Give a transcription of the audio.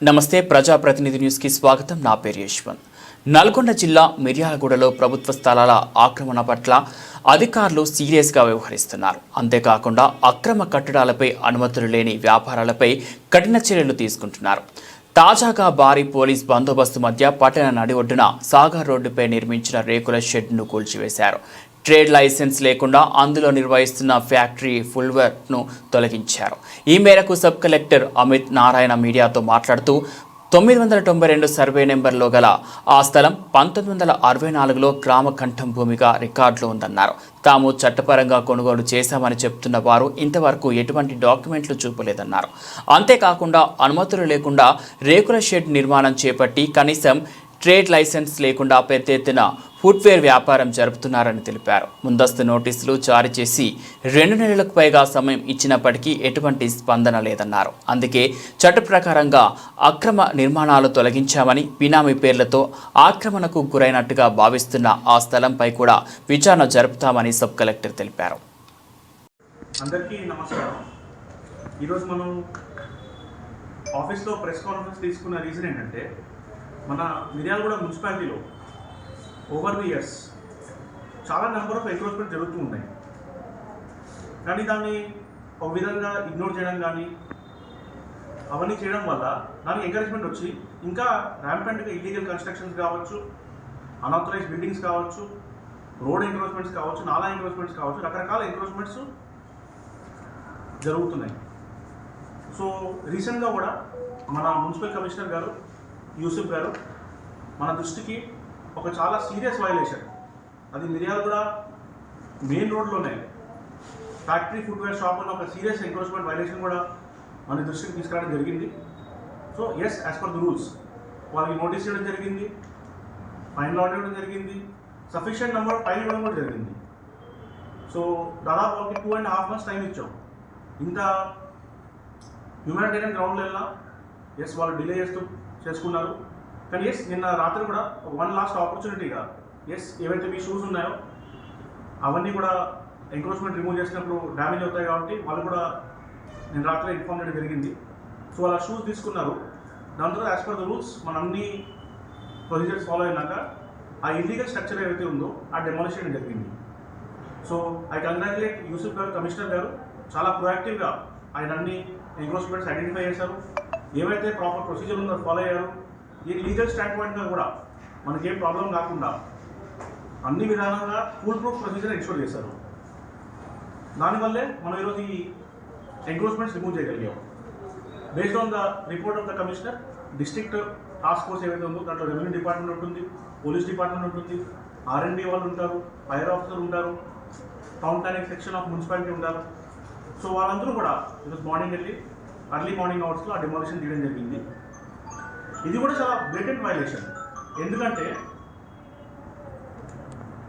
నమస్తే ప్రజాప్రతినిధి న్యూస్ కి స్వాగతం. నా పేరు యశ్వంత్. నల్గొండ జిల్లా మిర్యాలగూడలో ప్రభుత్వ స్థలాల ఆక్రమణ పట్ల అధికారులు సీరియస్గా వ్యవహరిస్తున్నారు. అంతేకాకుండా అక్రమ కట్టడాలపై అనుమతులు లేని వ్యాపారాలపై కఠిన చర్యలు తీసుకుంటున్నారు. తాజాగా భారీ పోలీస్ బందోబస్తు మధ్య పట్టణ నడి ఒడ్డున సాగర్ రోడ్డుపై నిర్మించిన రేకుల షెడ్ను కూల్చివేశారు. ట్రేడ్ లైసెన్స్ లేకుండా అందులో నిర్వహిస్తున్న ఫ్యాక్టరీ ఫుల్వర్ను తొలగించారు. ఈ మేరకు సబ్ కలెక్టర్ అమిత్ నారాయణ మీడియాతో మాట్లాడుతూ 992 సర్వే నెంబర్లో గల ఆ స్థలం 1964లో గ్రామ కంఠం భూమిగా రికార్డులో ఉందన్నారు. తాము చట్టపరంగా కొనుగోలు చేశామని చెప్తున్న వారు ఇంతవరకు ఎటువంటి డాక్యుమెంట్లు చూపలేదన్నారు. అంతేకాకుండా అనుమతులు లేకుండా రేకుల షెడ్ నిర్మాణం చేపట్టి కనీసం ట్రేడ్ లైసెన్స్ లేకుండా పెద్ద ఎత్తున ఫుట్వేర్ వ్యాపారం జరుపుతున్నారని తెలిపారు. ముందస్తు నోటీసులు జారీ చేసి 2 నెలలకు పైగా సమయం ఇచ్చినప్పటికీ ఎటువంటి స్పందన లేదన్నారు. అందుకే చట్ట ప్రకారంగా అక్రమ నిర్మాణాలు తొలగించామని, బినామీ పేర్లతో ఆక్రమణకు గురైనట్టుగా భావిస్తున్న ఆ స్థలంపై కూడా విచారణ జరుపుతామని సబ్ కలెక్టర్ తెలిపారు. అందరికీ నమస్కారం. ఈరోజు మనం ఆఫీస్లో ప్రెస్ కాన్ఫరెన్స్ తీసుకున్న రీజన్ ఏంటంటే, మన మిర్యాలగూడ మున్సిపాలిటీలో ఓవర్ ది ఇయర్స్ చాలా నెంబర్ ఆఫ్ ఎంక్రోచ్మెంట్ జరుగుతూ ఉన్నాయి. కానీ దాన్ని ఒక విధంగా ఇగ్నోర్ చేయడం కానీ అవన్నీ చేయడం వల్ల దానికి ఎంకరేజ్మెంట్ వచ్చి ఇంకా ర్యాంపెంట్గా ఇల్లీగల్ కన్స్ట్రక్షన్స్ కావచ్చు, అన్ఆథరైజ్ బిల్డింగ్స్ కావచ్చు, రోడ్ ఎంక్రోచ్మెంట్స్ కావచ్చు, నాలా ఎంక్రోచ్మెంట్స్ కావచ్చు, రకరకాల ఎంక్రోచ్మెంట్స్ జరుగుతున్నాయి. సో రీసెంట్గా కూడా మన మున్సిపల్ కమిషనర్ గారు యూసుఫ్ గారు మన దృష్టికి ఒక చాలా సీరియస్ వైలేషన్, అది మిర్యాలగూడ మెయిన్ రోడ్లోనే ఫ్యాక్టరీ ఫుట్వేర్ షాప్ ఉన్న ఒక సీరియస్ ఎంక్రోచ్మెంట్ వైలేషన్ కూడా మన దృష్టికి తీసుకురావడం జరిగింది. So yes, as per the rules వాళ్ళకి నోటీస్ చేయడం జరిగింది, ఫైన్ ఆర్డర్ ఇవ్వడం జరిగింది, సఫిషియెంట్ నెంబర్ ఆఫ్ టైం ఇవ్వడం కూడా జరిగింది. సో దాదాపు వాళ్ళకి 2.5 months టైం ఇచ్చాం. ఇంత హ్యూమానిటేరియన్ గ్రౌండ్లో వెళ్ళినా ఎస్ వాళ్ళు డిలే చేసుకున్నారు. కానీ ఎస్, నిన్న రాత్రి కూడా వన్ లాస్ట్ ఆపర్చునిటీగా ఎస్ ఏవైతే మీ షూస్ ఉన్నాయో అవన్నీ కూడా ఎంక్రోచ్మెంట్ రిమూవ్ చేసినప్పుడు డ్యామేజ్ అవుతాయి కాబట్టి వాళ్ళు కూడా నేను రాత్రి ఇన్ఫార్మ్ చేయడం జరిగింది. సో వాళ్ళ షూస్ తీసుకున్నారు. దాని తర్వాత యాజ్ పర్ ద రూల్స్ మన అన్ని ప్రొసీజర్స్ ఫాలో అయినాక ఆ ఇల్లీగల్ స్ట్రక్చర్ ఏదైతే ఉందో ఆ డెమాలిష్ చేయడం జరిగింది. సో ఐ కంగ్రాచులేట్ యూసుఫ్ గారు, కమిషనర్ గారు. చాలా ప్రొయాక్టివ్గా ఆయన అన్ని ఎంక్రోచ్మెంట్స్ ఐడెంటిఫై చేశారు. ఏవైతే ప్రాపర్ ప్రొసీజర్ ఉందో ఫాలో అయ్యారు. ఈ లీగల్ స్టాండ్ పాయింట్గా కూడా మనకేం ప్రాబ్లం కాకుండా అన్ని విధానంగా ఫుల్ ప్రూఫ్ ప్రొసీజర్ ఎన్షూర్ చేశారు. దానివల్లే మనం ఈరోజు ఈ ఎంక్రోచ్మెంట్స్ రిమూవ్ చేయగలిగాం. Based on the report of the commissioner, district task force ఏవైతే ఉందో దాంట్లో రెవెన్యూ డిపార్ట్మెంట్ ఉంటుంది, పోలీస్ డిపార్ట్మెంట్ ఉంటుంది, R&D వాళ్ళు ఉంటారు, ఫైర్ ఆఫీసర్ ఉంటారు, town planning section of municipality ఉంటారు. సో వాళ్ళందరూ కూడా ఈరోజు మార్నింగ్ వెళ్ళి అర్లీ మార్నింగ్ అవర్స్లో ఆ డెమాలిషన్ చేయడం జరిగింది. ఇది కూడా చాలా బ్లేటెంట్ వైలేషన్. ఎందుకంటే